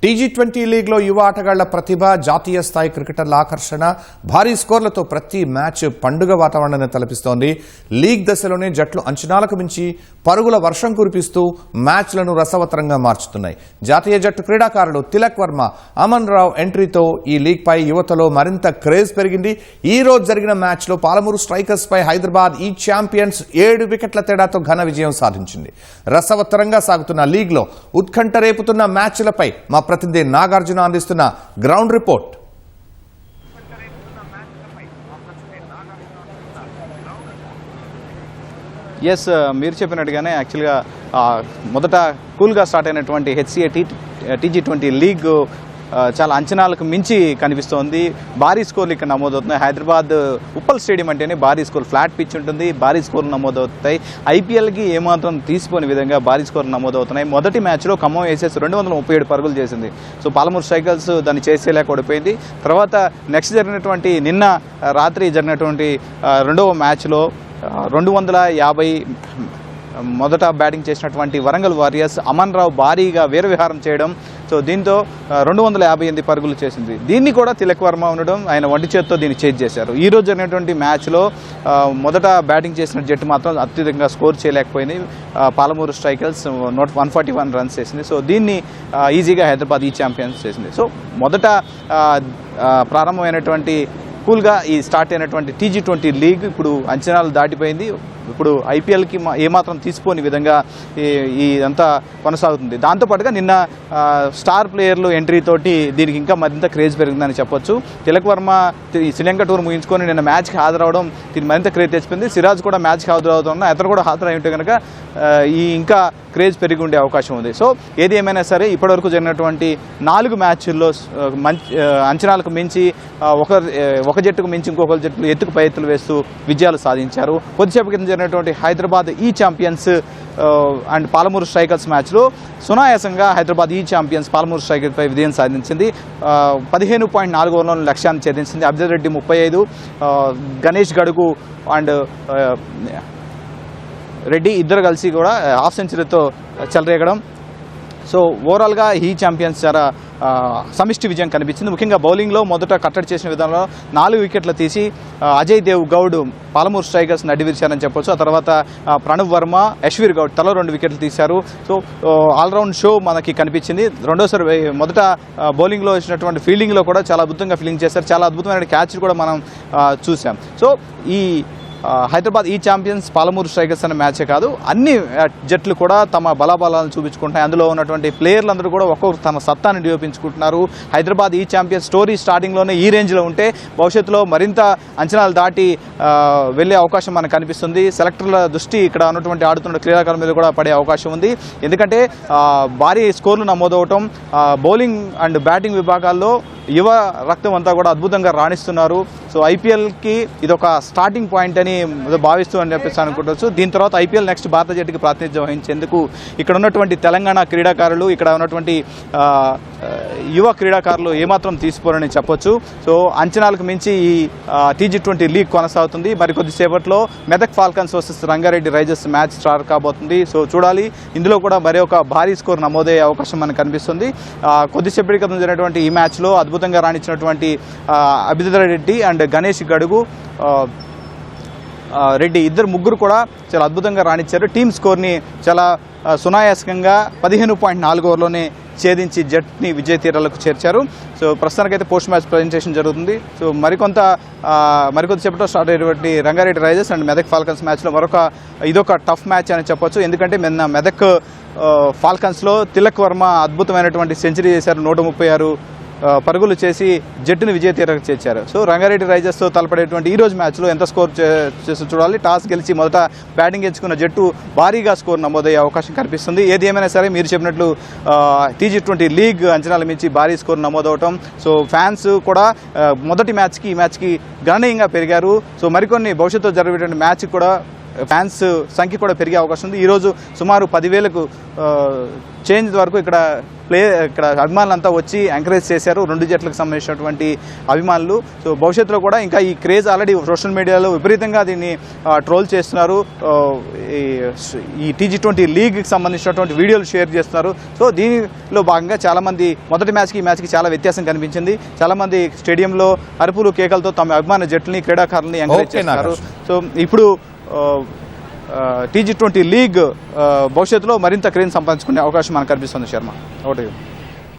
T20 లీగ్లో యువ ఆటగాళ్ల ప్రతిభ, జాతీయ స్థాయి క్రికెటర్ల ఆకర్షణ, భారీ స్కోర్లతో ప్రతి మ్యాచ్ పండుగ వాతావరణాన్ని తలపిస్తోంది. లీగ్ దశలోనే జట్లు అంచనాలకు మించి పరుగుల వర్షం కురిపిస్తూ మ్యాచ్లను రసవత్తరంగా మార్చుతున్నాయి. జాతీయ జట్టు క్రీడాకారులు తిలక్ వర్మ, అమన్ రావు ఎంట్రీతో ఈ లీగ్పై యువతలో మరింత క్రేజ్ పెరిగింది. ఈ రోజు జరిగిన మ్యాచ్లో పాలమూరు స్ట్రైకర్స్ పై హైదరాబాద్ ఈ ఛాంపియన్స్ 7 వికెట్ల తేడాతో ఘన విజయం సాధించింది. రసవత్తరంగా సాగుతున్న లీగ్లో ఉత్కంఠ రేపుతున్న మ్యాచ్లపై మా ప్రతినిధి నాగార్జున అందిస్తున్న గ్రౌండ్ రిపోర్ట్. ఎస్, మీరు చెప్పినట్టుగానే యాక్చువల్గా మొదట కూల్గా స్టార్ట్ అయినటువంటి హెచ్సిఏ టీజీ20 లీగ్ చాలా అంచనాలకు మించి కనిపిస్తోంది. భారీ స్కోర్లు ఇక్కడ నమోదవుతున్నాయి. హైదరాబాద్ ఉప్పల్ స్టేడియం అంటేనే భారీ స్కోర్, ఫ్లాట్ పిచ్ ఉంటుంది, భారీ స్కోర్లు నమోదవుతాయి. ఐపీఎల్కి ఏమాత్రం తీసిపోని విధంగా భారీ స్కోర్లు నమోదవుతున్నాయి. మొదటి మ్యాచ్లో ఖమ్మం ఏసెస్ 237 పరుగులు చేసింది. సో పాలమూరు స్ట్రైకర్స్ దాన్ని చేసేలేక ఓడిపోయింది. తర్వాత నెక్స్ట్ జరిగినటువంటి నిన్న రాత్రి జరిగినటువంటి రెండవ మ్యాచ్లో 250 మొదట బ్యాటింగ్ చేసినటువంటి వరంగల్ వారియర్స్ అమన్ రావు భారీగా వీరవిహారం చేయడం, సో దీంతో 258 పరుగులు చేసింది. దీన్ని కూడా తిలక్ వర్మ ఉండడం, ఆయన ఒంటి చేతితో దీన్ని చేజ్ చేశారు. ఈ రోజు జరిగినటువంటి మ్యాచ్లో మొదట బ్యాటింగ్ చేసిన జట్టు మాత్రం అత్యధికంగా స్కోర్ చేయలేకపోయింది. పాలమూరు స్ట్రైకర్స్ 141 రన్స్ చేసింది. సో దీన్ని ఈజీగా హైదరాబాద్ ఈ ఛాంపియన్స్ చేసింది. సో మొదట ప్రారంభమైనటువంటి కూల్గా ఈ స్టార్ట్ అయినటువంటి టీజీ20 లీగ్ ఇప్పుడు అంచనాలు దాటిపోయింది. ఇప్పుడు ఐపీఎల్కి ఏమాత్రం తీసిపోని విధంగా ఇదంతా కొనసాగుతుంది. దాంతోపాటుగా నిన్న స్టార్ ప్లేయర్లు ఎంట్రీతోటి దీనికి ఇంకా మరింత క్రేజ్ పెరిగిందని చెప్పొచ్చు. తిలక్ వర్మ శ్రీలంక టూర్ ముగించుకొని నిన్న మ్యాచ్కి హాజరవడం దీనికి మరింత క్రేజ్ తెచ్చిపోయింది. సిరాజ్ కూడా మ్యాచ్కి హాజరవుతున్నా అతను కూడా హాజరై ఉంటే కనుక ఇంకా క్రేజ్ పెరిగి ఉండే అవకాశం ఉంది. సో ఏది ఏమైనా సరే ఇప్పటివరకు జరిగినటువంటి 4 మ్యాచ్ల్లో అంచనాలకు మించి ఒక జట్టుకు మించి ఇంకొక జట్లు ఎత్తుకు పై ఎత్తులు వేస్తూ విజయాలు సాధించారు. కొద్దిసేపు కింద జరిగినటువంటి హైదరాబాద్ ఈ ఛాంపియన్స్ అండ్ పాలమూరు స్ట్రైకర్స్ మ్యాచ్లో సునాయాసంగా హైదరాబాద్ ఈ ఛాంపియన్స్ పాలమూరు స్ట్రైకర్పై విజయం సాధించింది. 15.4 ఓవర్ల లక్ష్యాన్ని ఛేదించింది. అబ్దుల్ రెడ్డి 35, గణేష్ గడుగు అండ్ రెడ్డి ఇద్దరు కలిసి కూడా హాఫ్ సెంచరీతో చెలరేగడం. సో ఓవరాల్గా ఈ ఛాంపియన్స్ చాలా సమిష్టి విజయం కనిపించింది. ముఖ్యంగా బౌలింగ్లో మొదట కట్టడి చేసిన విధానంలో 4 వికెట్లు తీసి అజయ్ దేవ్ గౌడ్ పాలమూరు స్ట్రైకర్స్ నడివిరిచారని చెప్పొచ్చు. ఆ తర్వాత ప్రణవ్ వర్మ, యశ్వీర్ గౌడ్ తలో 2 వికెట్లు తీశారు. సో ఆల్రౌండ్ షో మనకి కనిపించింది. రెండోసారి మొదట బౌలింగ్లో వచ్చినటువంటి ఫీల్డింగ్లో కూడా చాలా అద్భుతంగా ఫీల్డింగ్ చేశారు. చాలా అద్భుతమైన క్యాచ్ కూడా మనం చూసాం. సో ఈ హైదరాబాద్ ఈ ఛాంపియన్స్ పాలమూరు స్ట్రైకర్స్ అనే మ్యాచే కాదు, అన్ని జట్లు కూడా తమ బలాబలాలను చూపించుకుంటున్నాయి. అందులో ఉన్నటువంటి ప్లేయర్లందరూ కూడా ఒక్కొక్కరు తమ సత్తాన్ని నిరూపించుకుంటున్నారు. హైదరాబాద్ ఈ ఛాంపియన్స్ స్టోరీ స్టార్టింగ్లోనే ఈ రేంజ్లో ఉంటే భవిష్యత్తులో మరింత అంచనాలు దాటి వెళ్ళే అవకాశం మనకు కనిపిస్తుంది. సెలెక్టర్ల దృష్టి ఇక్కడ ఉన్నటువంటి ఆడుతున్న క్రీడాకారుల మీద కూడా పడే అవకాశం ఉంది. ఎందుకంటే భారీ స్కోర్లు నమోదవటం, బౌలింగ్ అండ్ బ్యాటింగ్ విభాగాల్లో యువ రక్తం అంతా కూడా అద్భుతంగా రాణిస్తున్నారు. సో ఐపీఎల్కి ఇదొక స్టార్టింగ్ పాయింట్ అని భావిస్తూ అని చెప్పేసి అనుకుంటవచ్చు. దీని తర్వాత ఐపీఎల్ నెక్స్ట్ భారత జట్టుకి ప్రాతినిధ్యం వహించేందుకు ఇక్కడ ఉన్నటువంటి తెలంగాణ క్రీడాకారులు, ఇక్కడ ఉన్నటువంటి యువ క్రీడాకారులు ఏమాత్రం తీసిపోరని చెప్పొచ్చు. సో అంచనాలకు మించి ఈ టీజీ20 లీగ్ కొనసాగుతుంది. మరికొద్దిసేపట్లో Medak falcons versus Rangareddy risers match start కాబోతుంది. సో చూడాలి, ఇందులో కూడా మరి ఒక భారీ స్కోర్ నమోదయ్యే అవకాశం మనకు కనిపిస్తుంది. కొద్దిసేపటి క్రితం జరిగినటువంటి ఈ మ్యాచ్లో అద్భుతంగా రాణించినటువంటి అభిజిత్ రెడ్డి అండ్ గణేష్ గడుగు రెడ్డి ముగ్గురు కూడా చాలా అద్భుతంగా రాణించారు. టీమ్ స్కోర్ని చాలా సునాయాసంగా 15.4 ఓవర్లోనే ఛేదించి జట్టుని విజయ తీరాలకు చేర్చారు. సో ప్రస్తుతానికైతే పోస్ట్ మ్యాచ్ ప్రజెంటేషన్ జరుగుతుంది. సో మరికొద్దిసేపట్లో స్టార్ట్ అయ్యేటువంటి Rangareddy Risers and Medak falcons మ్యాచ్లో ఇదొక టఫ్ మ్యాచ్ అని చెప్పొచ్చు. ఎందుకంటే నిన్న మెదక్ ఫాల్కన్స్లో తిలక్ వర్మ అద్భుతమైనటువంటి సెంచరీ చేశారు. 136 పరుగులు చేసి జట్టును విజయ తీరాలకు చేర్చారు. సో రంగారెడ్డి రైజర్స్తో తలపడేటువంటి ఈ రోజు మ్యాచ్లో ఎంత స్కోర్ చేసి చూడాలి. టాస్ గెలిచి మొదట బ్యాటింగ్ ఎంచుకున్న జట్టు భారీగా స్కోర్ నమోదయ్యే అవకాశం కనిపిస్తుంది. ఏది ఏమైనా సరే మీరు చెప్పినట్లు టీజీ20 లీగ్ అంచనాల మించి భారీ స్కోర్ నమోదవటం, సో ఫ్యాన్స్ కూడా మొదటి మ్యాచ్కి ఈ మ్యాచ్కి గణనీయంగా పెరిగారు. సో మరికొన్ని భవిష్యత్తులో జరిగేటువంటి మ్యాచ్ కూడా ఫ్యాన్స్ సంఖ్య కూడా పెరిగే అవకాశం ఉంది. ఈరోజు సుమారు 10,000కు చేంజ్ వరకు ఇక్కడ అభిమానులంతా వచ్చి ఎంకరేజ్ చేశారు రెండు జట్లకు సంబంధించినటువంటి అభిమానులు. సో భవిష్యత్తులో కూడా ఇంకా ఈ క్రేజ్ ఆల్రెడీ సోషల్ మీడియాలో విపరీతంగా దీన్ని ట్రోల్ చేస్తున్నారు. ఈ T20 లీగ్కి సంబంధించినటువంటి వీడియోలు షేర్ చేస్తున్నారు. సో దీనిలో భాగంగా చాలామంది మొదటి మ్యాచ్కి ఈ మ్యాచ్కి చాలా వ్యత్యాసం కనిపించింది. చాలామంది స్టేడియంలో అరుపులు కేకలతో తమ అభిమాన జట్లని క్రీడాకారులని ఎంకరేజ్ చేస్తున్నారు. సో ఇప్పుడు T20 లీగ్ భవిష్యత్తులో మరింత క్రేజ్ సంపాదించుకునే అవకాశం మనకు కనిపిస్తుంది. శర్మ, ఓటు.